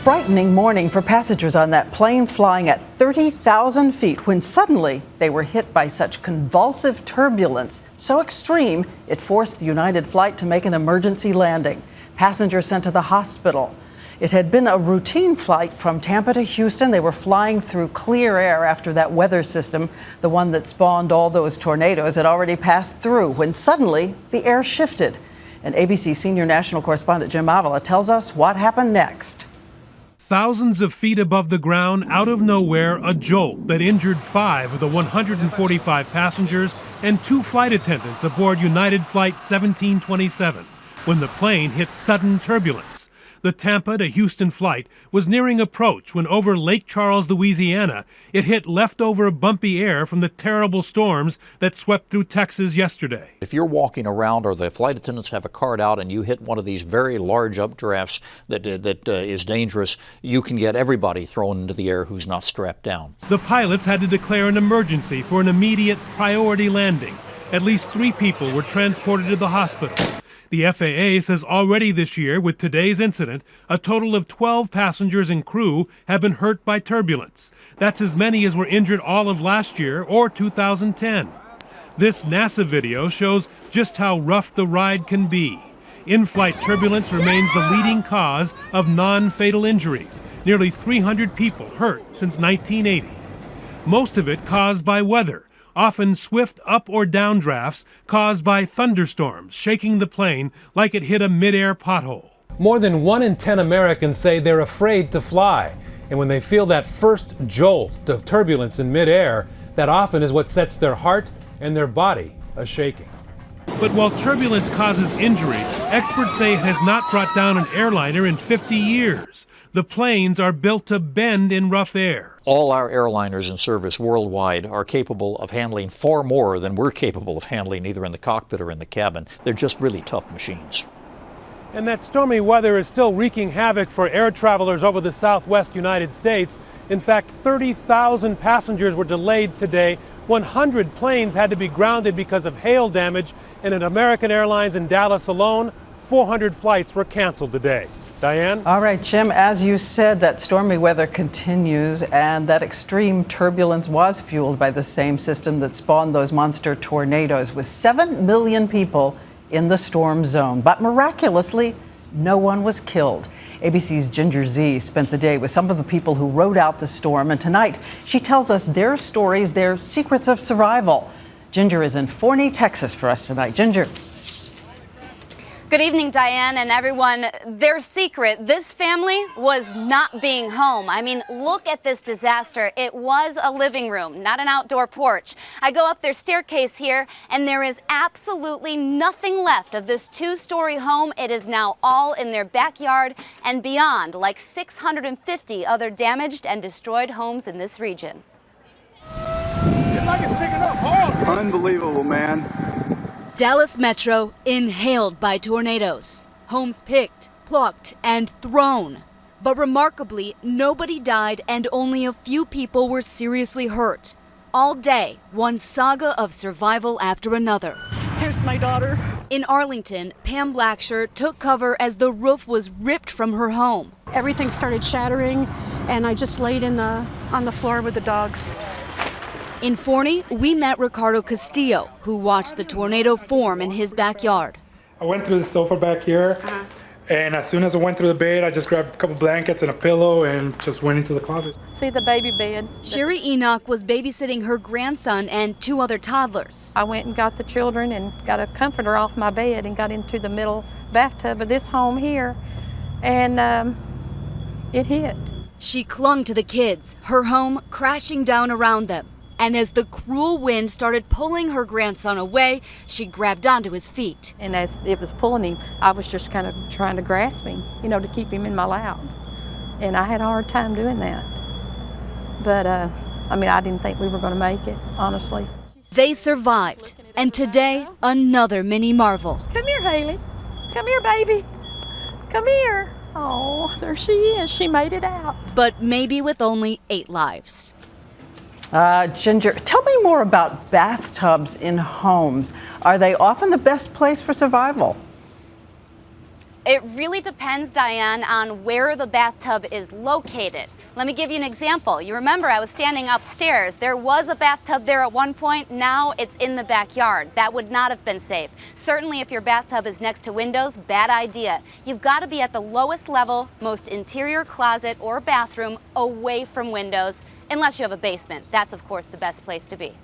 frightening morning for passengers on that plane flying at 30,000 feet when suddenly they were hit by such convulsive turbulence, so extreme it forced the United flight to make an emergency landing. Passengers sent to the hospital. It had been a routine flight from Tampa to Houston. They were flying through clear air after that weather system, the one that spawned all those tornadoes, had already passed through when suddenly the air shifted. And ABC senior national correspondent Jim Avila tells us what happened next. Thousands of feet above the ground, out of nowhere, a jolt that injured 5 of the 145 passengers and 2 flight attendants aboard United Flight 1727 when the plane hit sudden turbulence. The Tampa to Houston flight was nearing approach when over Lake Charles, Louisiana, it hit leftover bumpy air from the terrible storms that swept through Texas yesterday. If you're walking around or the flight attendants have a card out and you hit one of these very large updrafts that is dangerous, you can get everybody thrown into the air who's not strapped down. The pilots had to declare an emergency for an immediate priority landing. At least 3 people were transported to the hospital. The FAA says already this year, with today's incident, a total of 12 passengers and crew have been hurt by turbulence. That's as many as were injured all of last year or 2010. This NASA video shows just how rough the ride can be. In-flight turbulence remains the leading cause of non-fatal injuries. Nearly 300 people hurt since 1980. Most of it caused by weather. Often swift up or down drafts caused by thunderstorms shaking the plane like it hit a mid-air pothole. More than 1 in 10 Americans say they're afraid to fly. And when they feel that first jolt of turbulence in mid-air, that often is what sets their heart and their body a-shaking. But while turbulence causes injury, experts say it has not brought down an airliner in 50 years. The planes are built to bend in rough air. All our airliners in service worldwide are capable of handling far more than we're capable of handling either in the cockpit or in the cabin. They're just really tough machines. And that stormy weather is still wreaking havoc for air travelers over the southwest United States. In fact, 30,000 passengers were delayed today. 100 planes had to be grounded because of hail damage. And at American Airlines in Dallas alone, 400 flights were canceled today. Diane? All right, Jim, as you said, that stormy weather continues, and that extreme turbulence was fueled by the same system that spawned those monster tornadoes, with 7 million people in the storm zone. But miraculously, no one was killed. ABC's Ginger Z spent the day with some of the people who rode out the storm, and tonight she tells us their stories, their secrets of survival. Ginger is in Forney, Texas for us tonight. Ginger. Good evening, Diane and everyone. Their secret, this family was not being home. I mean, look at this disaster. It was a living room, not an outdoor porch. I go up their staircase here, and there is absolutely nothing left of this 2-story home. It is now all in their backyard and beyond, like 650 other damaged and destroyed homes in this region. Unbelievable, man. Dallas Metro inhaled by tornadoes. Homes picked, plucked, and thrown. But remarkably, nobody died and only a few people were seriously hurt. All day, one saga of survival after another. Here's my daughter. In Arlington, Pam Blacksher took cover as the roof was ripped from her home. Everything started shattering, and I just laid on the floor with the dogs. In Forney, we met Ricardo Castillo, who watched the tornado form in his backyard. I went through the sofa back here, and as soon as I went through the bed, I just grabbed a couple blankets and a pillow and just went into the closet. See the baby bed? Sherry Enoch was babysitting her grandson and 2 other toddlers. I went and got the children and got a comforter off my bed and got into the middle bathtub of this home here, and it hit. She clung to the kids, her home crashing down around them. And as the cruel wind started pulling her grandson away, she grabbed onto his feet. And as it was pulling him, I was just kind of trying to grasp him, to keep him in my lap. And I had a hard time doing that. But, I didn't think we were going to make it, honestly. They survived. And today, another mini marvel. Come here, Haley. Come here, baby. Come here. Oh, there she is. She made it out. But maybe with only 8 lives. Ginger, tell me more about bathtubs in homes. Are they often the best place for survival? It really depends, Diane, on where the bathtub is located. Let me give you an example. You remember I was standing upstairs. There was a bathtub there at one point. Now it's in the backyard. That would not have been safe. Certainly if your bathtub is next to windows, bad idea. You've got to be at the lowest level, most interior closet or bathroom away from windows, unless you have a basement. That's, of course, the best place to be.